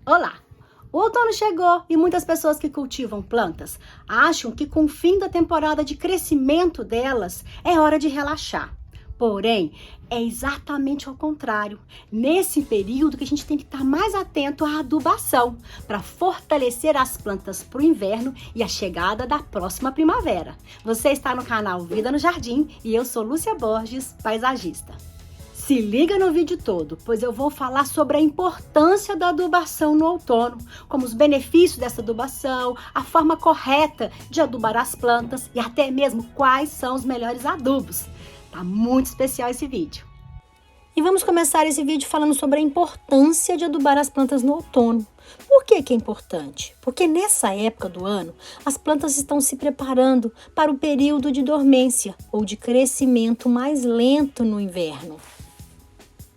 Olá! O outono chegou e muitas pessoas que cultivam plantas acham que com o fim da temporada de crescimento delas é hora de relaxar. Porém, é exatamente ao contrário. Nesse período que a gente tem que estar mais atento à adubação para fortalecer as plantas para o inverno e a chegada da próxima primavera. Você está no canal Vida no Jardim e eu sou Lúcia Borges, paisagista. Se liga no vídeo todo, pois eu vou falar sobre a importância da adubação no outono, como os benefícios dessa adubação, a forma correta de adubar as plantas e até mesmo quais são os melhores adubos. Tá muito especial esse vídeo. E vamos começar esse vídeo falando sobre a importância de adubar as plantas no outono. Por que é importante? Porque nessa época do ano, as plantas estão se preparando para o período de dormência ou de crescimento mais lento no inverno.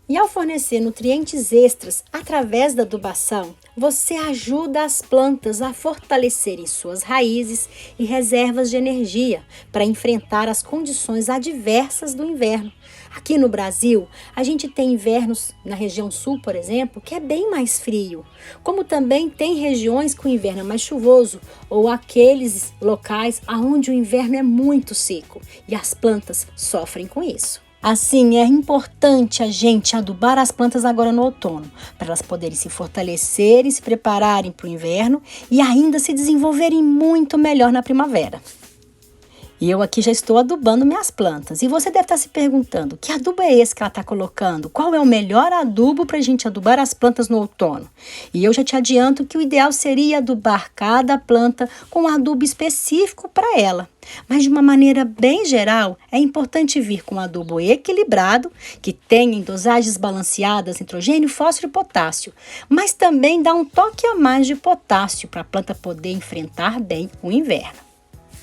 E ao fornecer nutrientes extras através da adubação, você ajuda as plantas a fortalecerem suas raízes e reservas de energia para enfrentar as condições adversas do inverno. Aqui no Brasil, a gente tem invernos na região sul, por exemplo, que é bem mais frio. Como também tem regiões que o inverno é mais chuvoso ou aqueles locais onde o inverno é muito seco e as plantas sofrem com isso. Assim, é importante a gente adubar as plantas agora no outono, para elas poderem se fortalecer e se prepararem para o inverno e ainda se desenvolverem muito melhor na primavera. E eu aqui já estou adubando minhas plantas. E você deve estar se perguntando, que adubo é esse que ela está colocando? Qual é o melhor adubo para a gente adubar as plantas no outono? E eu já te adianto que o ideal seria adubar cada planta com um adubo específico para ela. Mas de uma maneira bem geral, é importante vir com um adubo equilibrado, que tenha em dosagens balanceadas nitrogênio, fósforo e potássio, mas também dá um toque a mais de potássio para a planta poder enfrentar bem o inverno.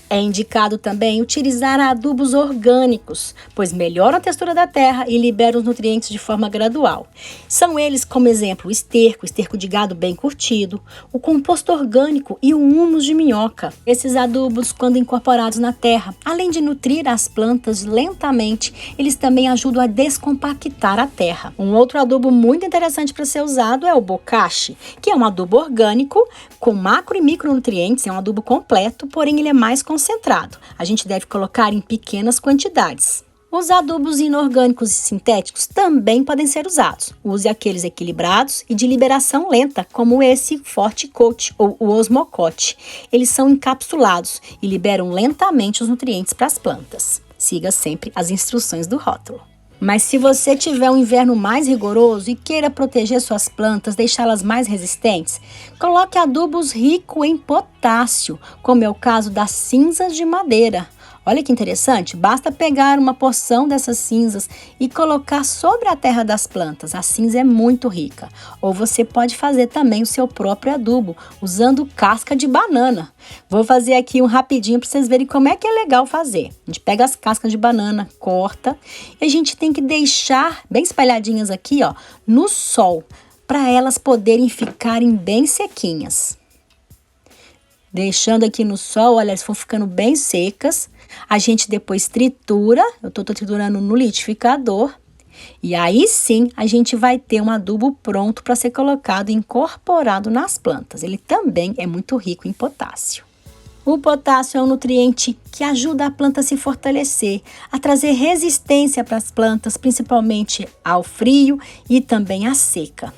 É indicado também utilizar adubos orgânicos, pois melhoram a textura da terra e liberam os nutrientes de forma gradual. São eles, como exemplo, o esterco de gado bem curtido, o composto orgânico e o humus de minhoca. Esses adubos, quando incorporados na terra, além de nutrir as plantas lentamente, eles também ajudam a descompactar a terra. Um outro adubo muito interessante para ser usado é o bocashi, que é um adubo orgânico com macro e micronutrientes, é um adubo completo, porém ele é mais concentrado. A gente deve colocar em pequenas quantidades. Os adubos inorgânicos e sintéticos também podem ser usados. Use aqueles equilibrados e de liberação lenta, como esse Forte Coat ou o Osmocote. Eles são encapsulados e liberam lentamente os nutrientes para as plantas. Siga sempre as instruções do rótulo. Mas se você tiver um inverno mais rigoroso e queira proteger suas plantas, deixá-las mais resistentes, coloque adubos ricos em potássio, como é o caso das cinzas de madeira. Olha que interessante, basta pegar uma porção dessas cinzas e colocar sobre a terra das plantas. A cinza é muito rica. Ou você pode fazer também o seu próprio adubo, usando casca de banana. Vou fazer aqui um rapidinho para vocês verem como é que é legal fazer. A gente pega as cascas de banana, corta e a gente tem que deixar bem espalhadinhas aqui, ó, no sol, para elas poderem ficarem bem sequinhas. Deixando aqui no sol, olha, elas vão ficando bem secas. A gente depois tritura, eu tô triturando no liquidificador. E aí sim, a gente vai ter um adubo pronto para ser colocado e incorporado nas plantas. Ele também é muito rico em potássio. O potássio é um nutriente que ajuda a planta a se fortalecer, a trazer resistência para as plantas, principalmente ao frio e também à seca.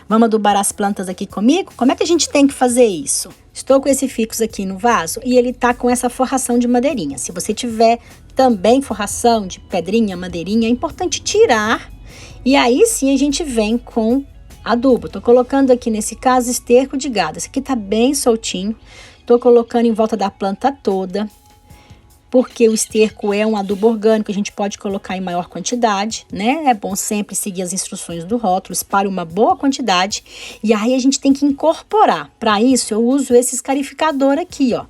Vamos adubar as plantas aqui comigo? Como é que a gente tem que fazer isso? Estou com esse ficus aqui no vaso e ele tá com essa forração de madeirinha. Se você tiver também forração de pedrinha, madeirinha, é importante tirar. E aí sim a gente vem com adubo. Tô colocando aqui nesse caso esterco de gado. Esse aqui tá bem soltinho. Tô colocando em volta da planta toda. Porque o esterco é um adubo orgânico, a gente pode colocar em maior quantidade, né? É bom sempre seguir as instruções do rótulo, espalhe uma boa quantidade. E aí a gente tem que incorporar. Para isso, eu uso esse escarificador aqui, ó.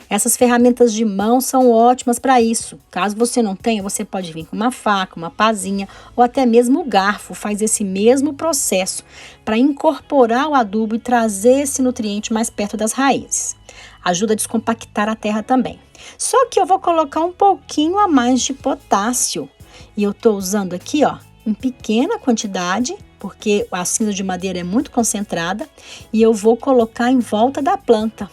Essas ferramentas de mão são ótimas para isso. Caso você não tenha, você pode vir com uma faca, uma pazinha ou até mesmo o garfo. Faz esse mesmo processo para incorporar o adubo e trazer esse nutriente mais perto das raízes. Ajuda a descompactar a terra também. Só que eu vou colocar um pouquinho a mais de potássio. E eu tô usando aqui, ó, em pequena quantidade, porque a cinza de madeira é muito concentrada, e eu vou colocar em volta da planta.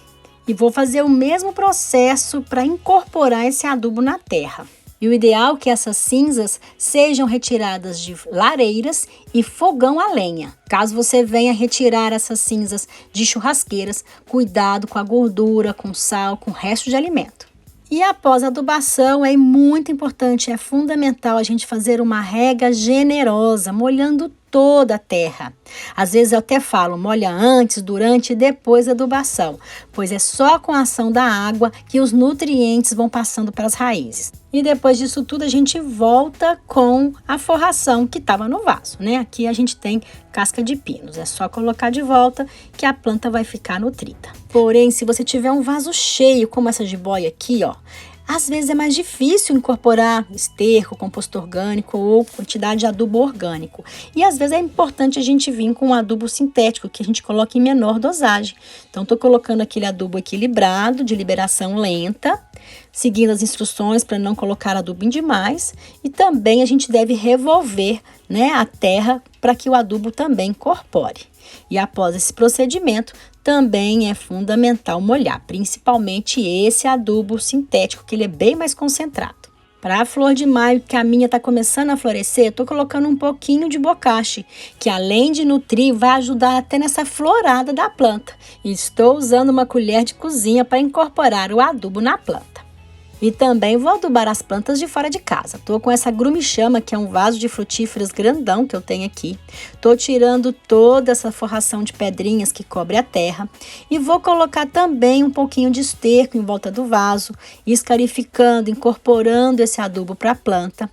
E vou fazer o mesmo processo para incorporar esse adubo na terra. E o ideal é que essas cinzas sejam retiradas de lareiras e fogão a lenha. Caso você venha retirar essas cinzas de churrasqueiras, cuidado com a gordura, com sal, com o resto de alimento. E após a adubação, é muito importante, é fundamental a gente fazer uma rega generosa, molhando toda a terra. Às vezes eu até falo, molha antes, durante e depois da adubação, pois é só com a ação da água que os nutrientes vão passando para as raízes. E depois disso tudo a gente volta com a forração que estava no vaso, né? Aqui a gente tem casca de pinos, é só colocar de volta que a planta vai ficar nutrida. Porém, se você tiver um vaso cheio, como essa jiboia aqui, ó, às vezes é mais difícil incorporar esterco, composto orgânico ou quantidade de adubo orgânico. E às vezes é importante a gente vir com um adubo sintético, que a gente coloca em menor dosagem. Então, estou colocando aquele adubo equilibrado, de liberação lenta, seguindo as instruções para não colocar adubo em demais. E também a gente deve revolver, né, a terra para que o adubo também incorpore. E após esse procedimento, também é fundamental molhar, principalmente esse adubo sintético, que ele é bem mais concentrado. Para a flor de maio, que a minha está começando a florescer, estou colocando um pouquinho de bocache, que além de nutrir, vai ajudar até nessa florada da planta. E estou usando uma colher de cozinha para incorporar o adubo na planta. E também vou adubar as plantas de fora de casa. Estou com essa grumichama, que é um vaso de frutíferas grandão que eu tenho aqui. Estou tirando toda essa forração de pedrinhas que cobre a terra. E vou colocar também um pouquinho de esterco em volta do vaso, escarificando, incorporando esse adubo para a planta.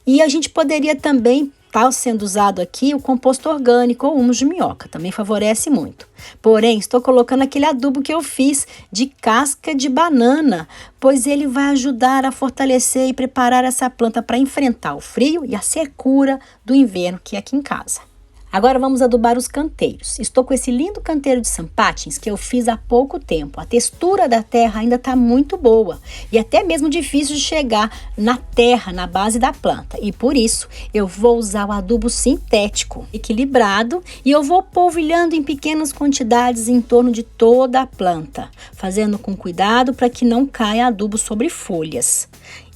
E a gente poderia também está sendo usado aqui o composto orgânico ou humus de minhoca, também favorece muito. Porém, estou colocando aquele adubo que eu fiz de casca de banana, pois ele vai ajudar a fortalecer e preparar essa planta para enfrentar o frio e a secura do inverno que é aqui em casa. Agora vamos adubar os canteiros. Estou com esse lindo canteiro de St. Patins que eu fiz há pouco tempo. A textura da terra ainda está muito boa e até mesmo difícil de chegar na terra, na base da planta. E por isso eu vou usar o adubo sintético equilibrado e eu vou polvilhando em pequenas quantidades em torno de toda a planta, fazendo com cuidado para que não caia adubo sobre folhas.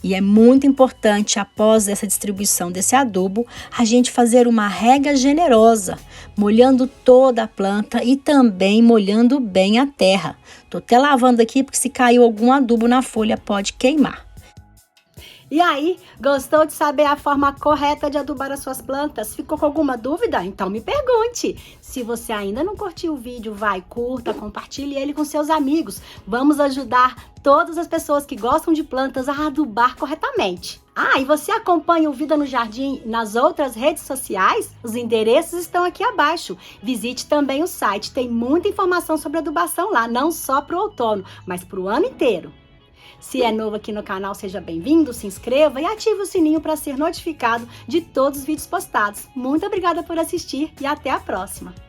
E é muito importante, após essa distribuição desse adubo, a gente fazer uma rega generosa, molhando toda a planta e também molhando bem a terra. Estou até lavando aqui porque se caiu algum adubo na folha pode queimar. E aí, gostou de saber a forma correta de adubar as suas plantas? Ficou com alguma dúvida? Então me pergunte! Se você ainda não curtiu o vídeo, vai, curta, compartilhe ele com seus amigos. Vamos ajudar todas as pessoas que gostam de plantas a adubar corretamente. Ah, e você acompanha o Vida no Jardim nas outras redes sociais? Os endereços estão aqui abaixo. Visite também o site, tem muita informação sobre adubação lá, não só para o outono, mas para o ano inteiro. Se é novo aqui no canal, seja bem-vindo, se inscreva e ative o sininho para ser notificado de todos os vídeos postados. Muito obrigada por assistir e até a próxima!